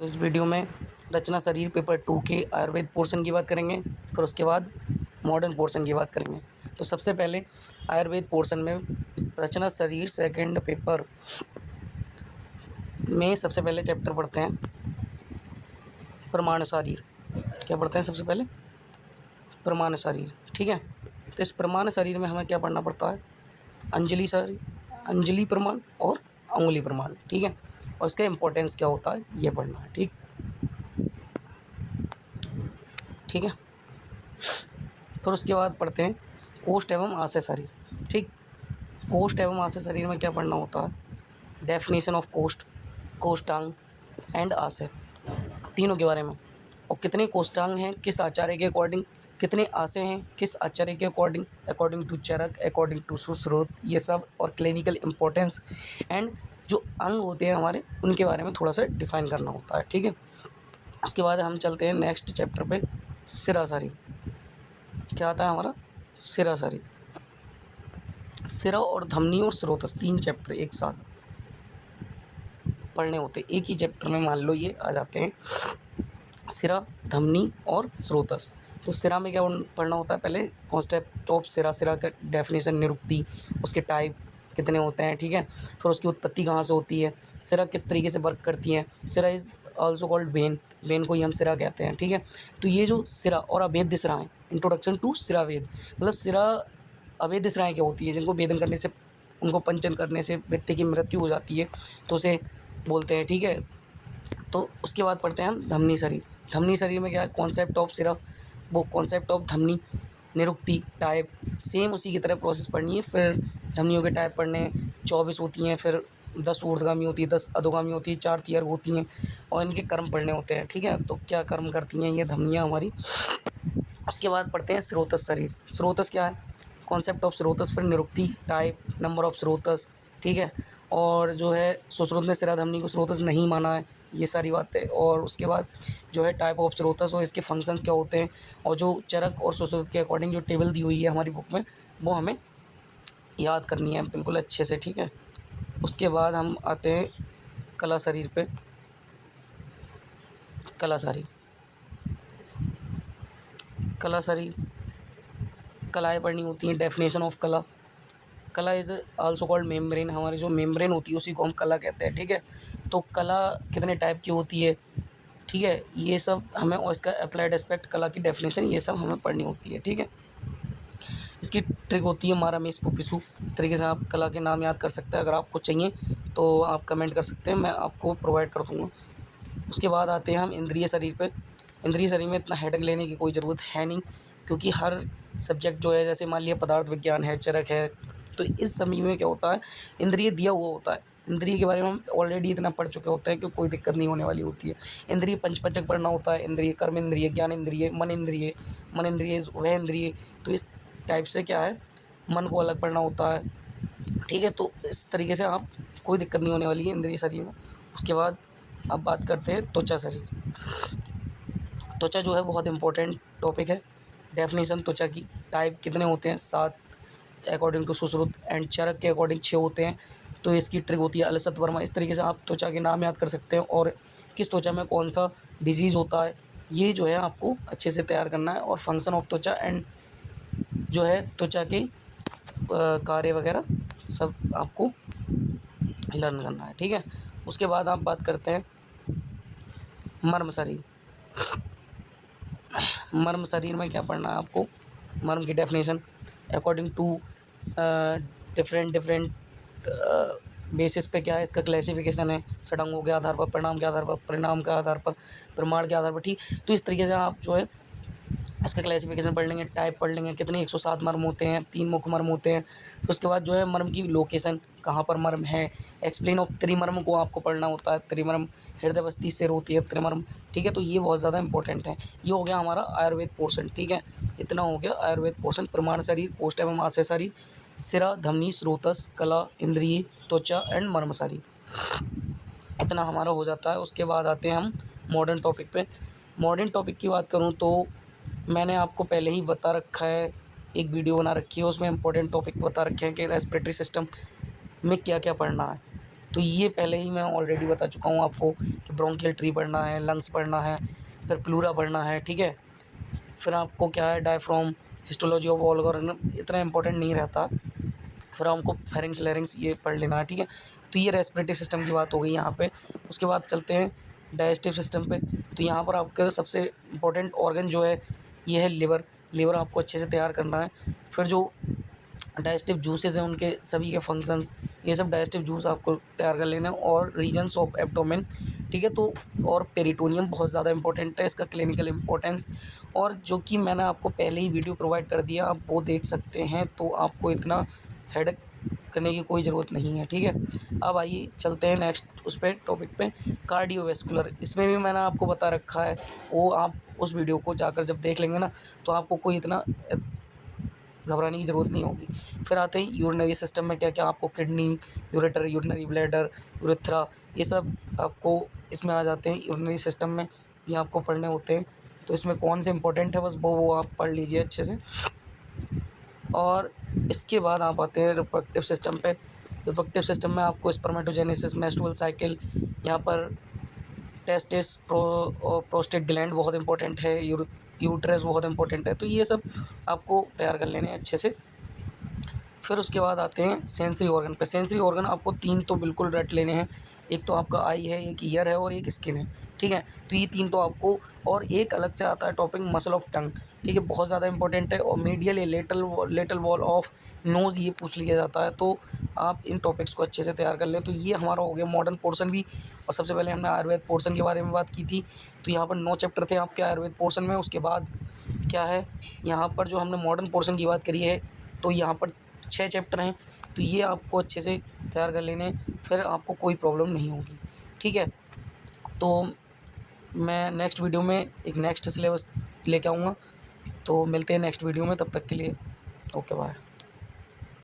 इस वीडियो में रचना शरीर पेपर 2 के आयुर्वेद पोर्शन की बात करेंगे, फिर उसके बाद मॉडर्न पोर्शन की बात करेंगे। तो सबसे पहले आयुर्वेद पोर्शन में रचना शरीर सेकंड पेपर में सबसे पहले चैप्टर पढ़ते हैं प्रमाण शरीर। क्या पढ़ते हैं सबसे पहले? प्रमाण शरीर। ठीक है, तो इस प्रमाण शरीर में हमें क्या पढ़ना पड़ता है? अंजलि शरीर, अंजलि प्रमाण और अंगुली प्रमाण। ठीक है, और इसका इम्पोर्टेंस क्या होता है ये पढ़ना है। ठीक है, फिर उसके बाद पढ़ते हैं कोष्ठ एवं आशय शरीर। ठीक, कोष्ठ एवं आशय शरीर में क्या पढ़ना होता है? डेफिनेशन ऑफ कोष्ठ, कोष्ठांग एंड आशय, तीनों के बारे में। और कितने कोष्ठांग हैं किस आचार्य के अकॉर्डिंग, कितने आशय हैं किस आचार्य के according, according to Charak, according to Sushruta, ये सब। और क्लिनिकल इम्पोर्टेंस एंड जो अंग होते हैं हमारे उनके बारे में थोड़ा सा डिफाइन करना होता है। ठीक है, उसके बाद हम चलते हैं नेक्स्ट चैप्टर पे, सिरा शरीर। क्या आता है हमारा? सिरा शरीर। सिरा और धमनी और स्रोतस, तीन चैप्टर एक साथ पढ़ने होते हैं एक ही चैप्टर में। मान लो ये आ जाते हैं सिरा, धमनी और स्रोतस। तो सिरा में क्या पढ़ना होता है? पहले कॉन्सेप्ट ऑफ सिरा, सिरा का डेफिनेशन, निरुक्ति, उसके टाइप कितने होते हैं। ठीक है, फिर उसकी उत्पत्ति कहाँ से होती है, सिरा किस तरीके से वर्क करती हैं। सिरा is also called when, when को ही हम सिरा कहते हैं। ठीक है, तो ये जो सिरा और अवेद्य सिरा है, इंट्रोडक्शन टू सिरा वेद, मतलब सिरा अवेद्य सिराएँ क्या होती है, जिनको वेदन करने से, उनको पंचन करने से व्यक्ति की मृत्यु हो जाती है तो उसे बोलते हैं। ठीक है, तो उसके बाद पढ़ते हैं हम धमनी शरीर। धमनी शरीर में क्या है? कॉन्सेप्ट ऑफ सिरा, वो कॉन्सेप्ट ऑफ धमनी, निरुक्ति, टाइप, सेम उसी की तरह प्रोसेस पढ़नी है। फिर धमनियों के टाइप पढ़ने हैं, 24 होती हैं, फिर 10 ऊर्ध्वगामी होती है, 10 अधोगामी होती है, 4 तीयर होती हैं, और इनके कर्म पढ़ने होते हैं। ठीक है, तो क्या कर्म करती हैं ये धमनियाँ हमारी। उसके बाद पढ़ते हैं स्रोतस शरीर। स्रोतस क्या है? कॉन्सेप्ट ऑफ स्रोतस, फिर निरुक्ति, टाइप, नंबर ऑफ स्रोतस। ठीक है, और जो है सुश्रुत ने सिरा धमनी को स्रोतस नहीं माना है, ये सारी बातें। और उसके बाद जो है टाइप ऑफ स्रोतस और इसके फंक्शंस क्या होते हैं, और जो चरक और सुश्रुत के अकॉर्डिंग जो टेबल दी हुई है हमारी बुक में, वो हमें याद करनी है बिल्कुल अच्छे से। ठीक है, उसके बाद हम आते हैं कला शरीर पे। कला शरीर, कला शरीर, कलाएँ पढ़नी होती हैं। डेफिनेशन ऑफ कला, कला इज़ आल्सो कॉल्ड मेम्ब्रेन। हमारी जो मेम्ब्रेन होती है उसी को हम कला कहते हैं। ठीक है, तो कला कितने टाइप की होती है, ठीक है, ये सब हमें, और इसका अप्लाइड एस्पेक्ट, कला की डेफिनेशन, ये सब हमें पढ़नी होती है। ठीक है, इसकी ट्रिक होती है मारा मेस पुपिसु। इस तरीके से आप कला के नाम याद कर सकते हैं। अगर आपको चाहिए तो आप कमेंट कर सकते हैं, मैं आपको प्रोवाइड कर दूँगा। उसके बाद आते हैं हम इंद्रिय शरीर पे। इंद्रिय शरीर में इतना हेडेक लेने की कोई ज़रूरत है नहीं, क्योंकि हर सब्जेक्ट जो है, जैसे मान लिया पदार्थ विज्ञान है, चरक है, तो इस समय में क्या होता है, इंद्रिय दिया हुआ होता है। इंद्रिय के बारे में हम ऑलरेडी इतना पढ़ चुके होते हैं कि कोई दिक्कत नहीं होने वाली होती है। इंद्रिय पंचपचक पढ़ना होता है, इंद्रिय, कर्म इंद्रिय, ज्ञान इंद्रिय, मन इंद्रिय, मन इंद्रिय वह इंद्रिय। तो इस टाइप से क्या है, मन को अलग पढ़ना होता है। ठीक है, तो इस तरीके से आप, कोई दिक्कत नहीं होने वाली है इंद्रिय शरीर में। उसके बाद अब बात करते हैं त्वचा शरीर। त्वचा जो है बहुत इंपॉर्टेंट टॉपिक है। डेफिनेशन त्वचा की, टाइप कितने होते हैं? 7 अकॉर्डिंग टू सुश्रुत, एंड चरक के अकॉर्डिंग 6 होते हैं। तो इसकी ट्रिक होती है अलसत वर्मा। इस तरीके से आप त्वचा के नाम याद कर सकते हैं, और किस त्वचा में कौन सा डिजीज़ होता है, ये जो है आपको अच्छे से तैयार करना है। और फंक्शन ऑफ त्वचा एंड जो है त्वचा के कार्य वगैरह सब आपको लर्न करना है। ठीक है, उसके बाद आप बात करते हैं मर्म शरीर। मर्म शरीर में क्या पढ़ना है आपको? मर्म की definition, according to different basis पे क्या है, इसका क्लासिफिकेशन है, षडंगों के आधार पर, परिणाम के आधार पर, परिणाम के आधार पर, प्रमाण के आधार पर। ठीक, तो इस तरीके से आप जो है इसका क्लासिफिकेशन पढ़ लेंगे, टाइप पढ़ लेंगे, कितने 107 मर्म होते हैं, 3 मुख्य मर्म होते हैं। फिर उसके बाद जो है मर्म की लोकेशन, कहाँ पर मर्म है, एक्सप्लेन ऑफ त्रिमर्म को आपको पढ़ना होता है। त्रिमर्म हृदय बस्ती सिर होती है त्रिमर्म। ठीक है, तो ये बहुत ज़्यादा इंपॉर्टेंट है। ये हो गया हमारा आयुर्वेद पोर्शन। ठीक है, इतना हो गया आयुर्वेद पोर्शन। प्रमाण शरीर, कोष्ठ एवं आशय शरीर, सिरा, धमनी, स्रोतस, कला, इंद्रिय, त्वचा एंड मर्म शरीर, इतना हमारा हो जाता है। उसके बाद आते हैं हम मॉडर्न टॉपिक पे। मॉडर्न टॉपिक की बात करूँ तो मैंने आपको पहले ही बता रखा है, एक वीडियो बना रखी है, उसमें इंपॉर्टेंट टॉपिक बता रखे हैं कि रेस्पिरेटरी सिस्टम में क्या क्या पढ़ना है। तो ये पहले ही मैं ऑलरेडी बता चुका हूँ आपको कि ब्रोंकियल ट्री पढ़ना है, लंग्स पढ़ना है, फिर प्लूरा पढ़ना है, ठीक है। फिर आपको क्या है, डायफ्राम, हिस्टोलॉजी ऑफ ऑर्गन इतना इंपॉर्टेंट नहीं रहता। फिर हमको फेरिंग्स लैरिंग्स ये पढ़ लेना है, ठीक है। तो ये रेस्पिरेटरी सिस्टम की बात हो गई यहाँ पे। उसके बाद चलते हैं डाइजेस्टिव सिस्टम पे। तो यहाँ पर आपका सबसे इम्पोर्टेंट ऑर्गन जो है ये है लिवर। लिवर आपको अच्छे से तैयार करना है। फिर जो डाइजेस्टिव जूसेस हैं उनके सभी के फंक्शंस, ये सब डाइजेस्टिव जूस आपको तैयार कर लेना है। और रीजन्स ऑफ एब्डोमेन, ठीक है। तो और पेरिटोनियम बहुत ज़्यादा इंपॉर्टेंट है, इसका क्लिनिकल इंपॉर्टेंस, और जो कि मैंने आपको पहले ही वीडियो प्रोवाइड कर दिया, आप वो देख सकते हैं। तो आपको इतना हेडेक करने की कोई ज़रूरत नहीं है, ठीक है। अब आइए चलते हैं नेक्स्ट उस पे टॉपिक पे, कार्डियोवैस्कुलर। इसमें भी मैंने आपको बता रखा है, वो आप उस वीडियो को जाकर जब देख लेंगे ना तो आपको कोई इतना घबराने की ज़रूरत नहीं होगी। फिर आते हैं यूरिनरी सिस्टम में क्या क्या आपको kidney, ureter, urinary bladder, urethra, ये सब आपको इसमें आ जाते हैं यूरिनरी सिस्टम में, ये आपको पढ़ने होते हैं। तो इसमें कौन से इंपॉर्टेंट है बस वो आप पढ़ लीजिए अच्छे से। और इसके बाद आप आते हैं रिप्रोडक्टिव सिस्टम पे। रिप्रोडक्टिव सिस्टम में आपको स्पर्मेटोजेनेसिस, मेंस्ट्रुअल साइकिल, यहाँ पर टेस्टिस, प्रोस्टेट ग्लैंड बहुत इंपॉर्टेंट है, यूट्रस बहुत इंपॉर्टेंट है। तो ये सब आपको तैयार कर लेने हैं अच्छे से। फिर उसके बाद आते हैं सेंसरी ऑर्गन पे। सेंसरी ऑर्गन आपको 3 तो बिल्कुल रट लेने हैं। एक तो आपका आई है, एक ईयर है और एक स्किन है, ठीक है। तो ये 3 तो आपको, और एक अलग से आता है टॉपिक मसल ऑफ टंग, ठीक है, बहुत ज़्यादा इंपॉर्टेंट है। और मीडियल या लेटरल वॉल ऑफ नोज़ ये पूछ लिया जाता है। तो आप इन टॉपिक्स को अच्छे से तैयार कर लें। तो ये हमारा हो गया मॉडर्न पोर्शन भी। और सबसे पहले हमने आयुर्वेद पोर्शन के बारे में बात की थी। तो यहाँ पर 9 चैप्टर थे आपके आयुर्वेद पोर्शन में। उसके बाद क्या है, यहाँ पर जो हमने मॉडर्न पोर्शन की बात करी है, तो यहाँ पर 6 चैप्टर हैं। तो ये आपको अच्छे से तैयार कर लेने, फिर आपको कोई प्रॉब्लम नहीं होगी, ठीक है। तो मैं नेक्स्ट वीडियो में एक नेक्स्ट सिलेबस लेके आऊँगा। तो मिलते हैं नेक्स्ट वीडियो में, तब तक के लिए ओके बाय।